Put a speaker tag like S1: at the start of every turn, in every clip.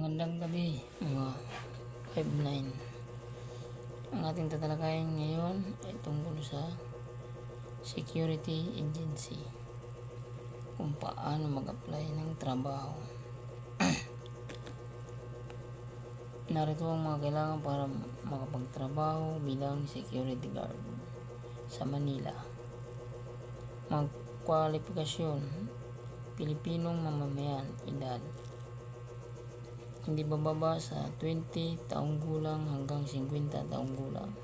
S1: Magandang gabi mga 5-9. Ang ating tatalakayin ngayon ay tungkol sa security agency, kung paano mag-apply ng trabaho. Narito ang mga kailangan para makapagtrabaho bilang security guard sa Manila. Mga kwalifikasyon: Pilipinong mamamayan, edad hindi bababa sa 20 taong gulang hanggang 50 taong gulang.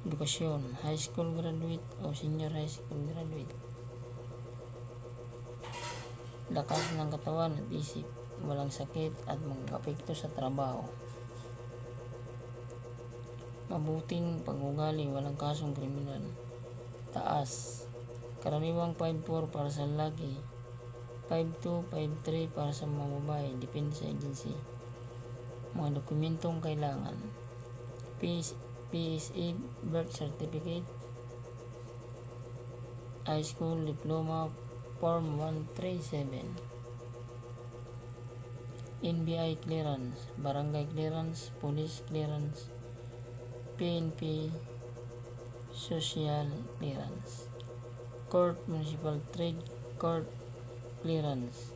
S1: Edukasyon: high school graduate o senior high school graduate. Lakas ng katawan at isip, walang sakit at mag-apekto sa trabaho. Mabuting pag-ugali, walang kasong kriminal. Taas: karaniwang 5'4" para sa lalaki, 5'2", 5'3" para sa mga babae, depende sa agency. Mga dokumentong kailangan: PSA, birth certificate, high school diploma, form 137, NBI clearance, barangay clearance, police clearance, PNP, social clearance, court, municipal, trade court clearance,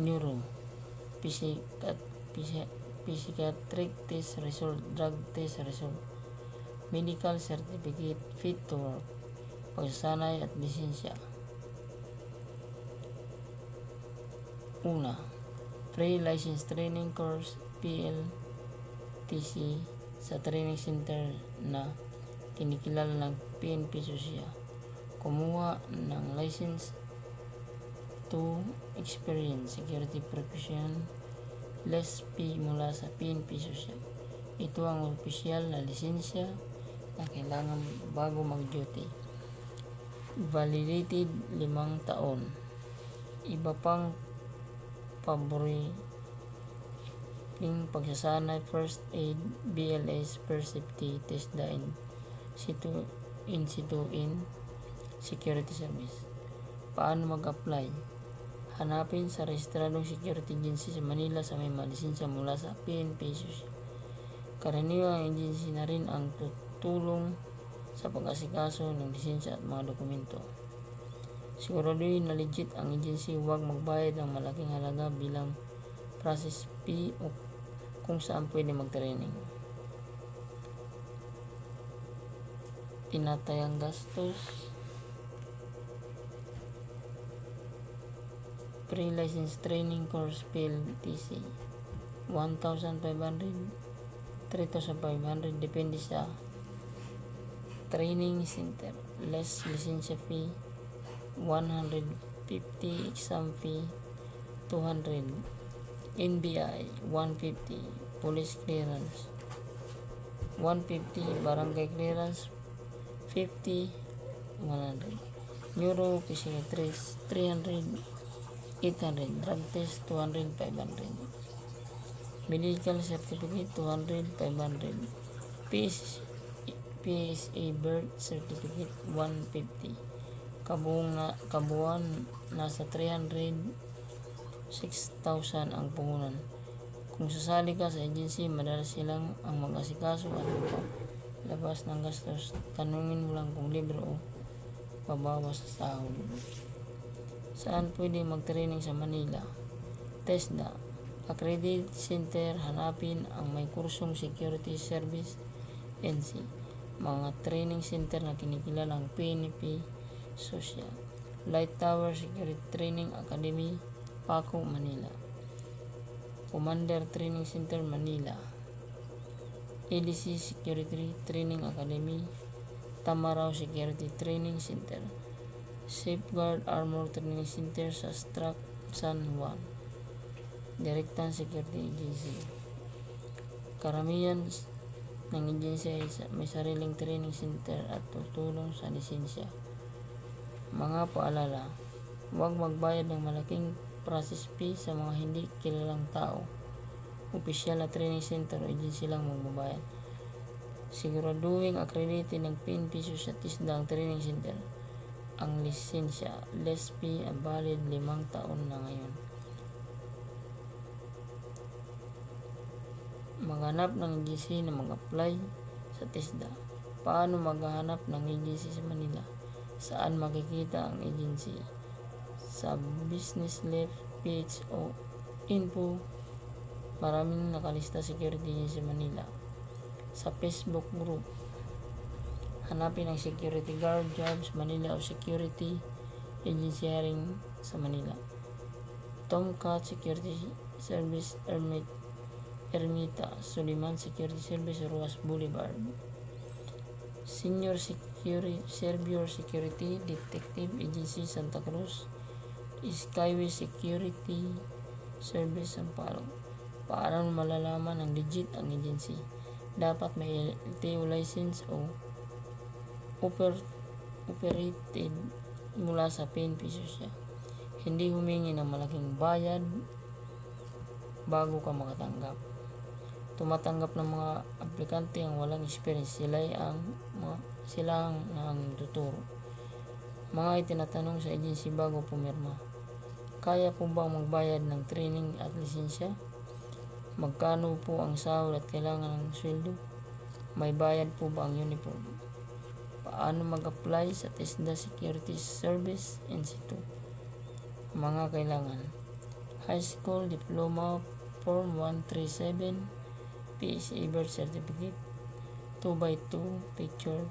S1: neuro, psychiatric test result, drug test result, medical certificate, fit to work, pagsasanay at lisensya. Una, pre-license training course, PLTC, sa training center na kinikilala ng PNP Susya. Kumuha ng license. 2. Experience, security profession, less fee mula sa PNP Susya. Ito ang opisyal na lisensya na kailangan bago mag-duty. Validated 5 taon. Iba pang paborito pagsasanay: first aid, BLS, first safety, TESDA, in situ in security service. Paano mag-apply? Hanapin sa rehistradong security agency sa Manila sa may lisensya mula sa PNP Susya. Karaniwang agency na rin ang tutulong sa pag-asikaso ng lisensya at mga dokumento. Siguraduhin na legit ang agency. Huwag magbayad ng malaking halaga bilang process fee o kung saan pwede mag-training. Tinatayang gastos: pre-license training course, PLTC, 1,500, 3,500, depende sa training center. Less lisensya fee, 150, exam fee, 200, NBI, 150, police clearance, 150, barangay clearance, 50, 100, neuro, psychiatrist, 300, 800, drug test, 200, 500, medical certificate, 200, 500, PSA birth certificate, 150, kabuuan nasa 300, 6,000 ang puhunan. Kung sasali ka sa agency, madalas silang ang mag-asikaso at labas ng gastos. Tanungin mo lang kung libre o babawas sa sahod. Saan pwede mag-training sa Manila? TESDA, accredited center. Hanapin ang may kursong security service NC. Mga training center na kinikilala ng PNP Susya. Light Tower Security Training Academy, Paco, Manila. Commander Training Center, Manila. EDC Security Training Academy, Tamarao Security Training Center. Safeguard Armor Training Center sa Strac, San Juan. Directan Security Agency. Karamihan ng agency ay may sariling training center at tutulong sa lisensya. Mga paalala: huwag magbayad ng malaking process fee sa mga hindi kilalang tao. Opisyal na training center o agency lang magbabayad. Siguraduhin accredited ng PNP Susya TESDA ang training center. Ang lisensya, less fee, valid 5 taon na ngayon. Maghanap ng agency na mag-apply sa TESDA. Paano maghahanap ng agency sa Manila? Saan makikita ang agency? Sa business left page o info. Maraming nakalista security agency sa Manila. Sa Facebook group, hanapin ang security guard jobs Manila o security agency hiring sa Manila. Tomcat Security Service Ermita Suliman Security Service Ruas Boulevard. Senior Security Detective Agency Santa Cruz. Skyway Security Service Sampaloc. Paano malalaman ang legit ang agency? Dapat may LTO license o operated mula sa PNP siya. Hindi humingi ng malaking bayad bago ka makatanggap. Tumatanggap ng mga aplikante ang walang experience. Sila ang tuturo. Mga itinatanong sa agency bago pumirma. Kaya po bang magbayad ng training at lisensya? Magkano po ang sahod at kailangan ng sweldo? May bayad po ba ang uniform? Paano mag-apply sa TESDA Security Service NC2? Mga kailangan: High School Diploma Form 137, PSA Birth Certificate, 2x2 picture,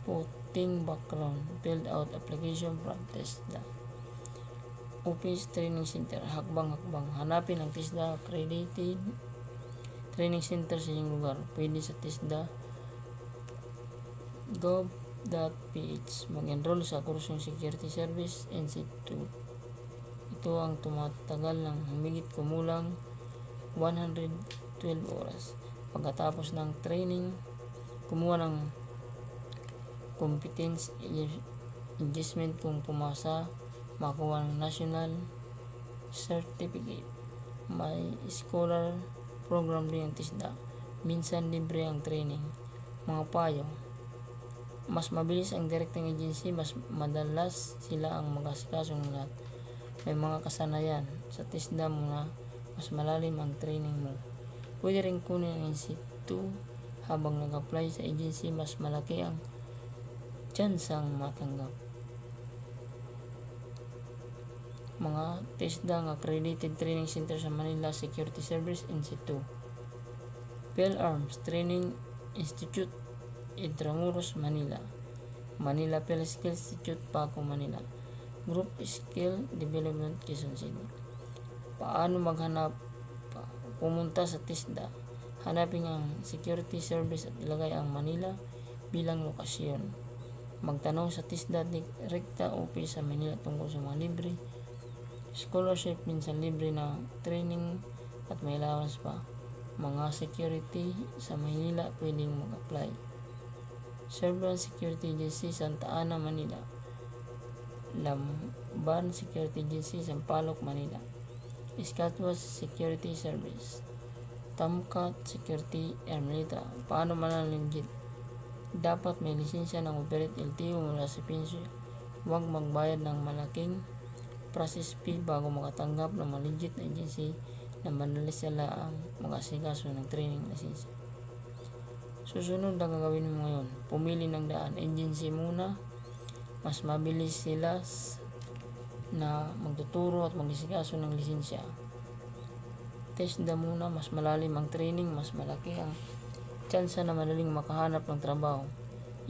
S1: voting background, filled out application from TESDA. Office Training Center, hakbang-hakbang. Hanapin ang TESDA accredited training center sa inyong lugar. Pwede sa TESDA.gov.ph. Mag-enroll sa kursong Security Service NC2. Ito ang tumatagal ng humigit kumulang 112 oras. Pagkatapos ng training, kumuha ng competence adjustment kung pumasa, makuha ng national certificate. May scholar program din ang TESDA. Minsan libre ang training. Mga payo: mas mabilis ang directing agency, mas madalas sila ang mag-asikaso ng lahat. May mga kasanayan sa TESDA muna, mas malalim ang training mo. Pwede rin kunin ang NC2 habang nag-apply sa agency, mas malaki ang tsansang matanggap. Mga TESDA ang accredited training center sa Manila Security Service NC2. PhilArms Training Institute Intramuros, Manila. Manila PhilSkill Institute, Paco, Manila. Group Skill Development, Quezon City. Paano maghanap? Pumunta sa TESDA. Hanapin ang security service at ilagay ang Manila bilang lokasyon. Magtanong sa TESDA Direkta Office sa Manila tungkol sa mga libre scholarship, minsan libre na training at may allowance pa. Mga security sa Manila pwedeng mag-apply. Servant Security Agency Santa Ana, Manila. Lamban Security Agency Sampaloc, Manila. Scotwas Security Service. Tomcat Security Ermita. Paano mananlinggit? Dapat may lisensya ng operate LTO mula sa PNP. Huwag magbayad ng malaking process fee bago makatanggap ng legit na agency na madalas sila ang mag-asikaso ng training lisensya. Susunod na gagawin mo ngayon: pumili ng daan. Agency muna, mas mabilis sila na magtuturo at mag-asikaso ng lisensya. TESDA muna, mas malalim ang training, mas malaki ang tsansa na madaling makahanap ng trabaho.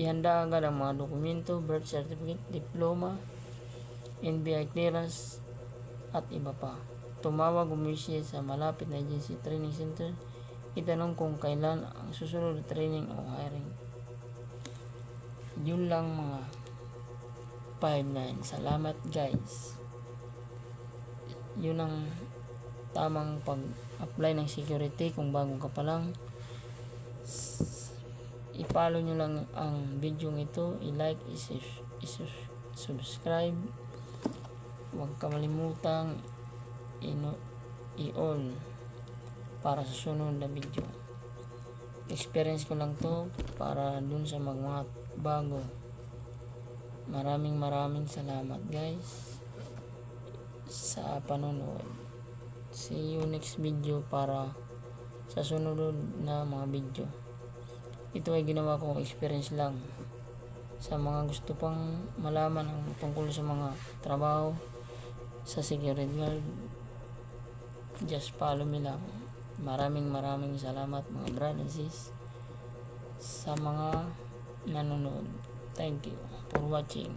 S1: Ihanda agad ang mga dokumento, birth certificate, diploma, NBI clearance at iba pa. Tumawag o umisya sa malapit na agency training center. Itanong kung kailan ang susunod na training o hiring. Yun lang mga 5-9. Salamat guys. Yun ang tamang pag-apply ng security. Kung bago ka pa lang, i-follow nyo lang ang video ito, i-like, i-subscribe. Huwag ka malimutang i-all para sa sunod na video. Experience ko lang to para dun sa mga bago. Maraming salamat guys sa panonood. See you next video para sa sunod na mga video. Ito ay ginawa kong experience lang. Sa mga gusto pang malaman ang tungkol sa mga trabaho sa security guard, just follow me lang. Maraming salamat mga brad and sis sa mga nanonood. Thank you for watching.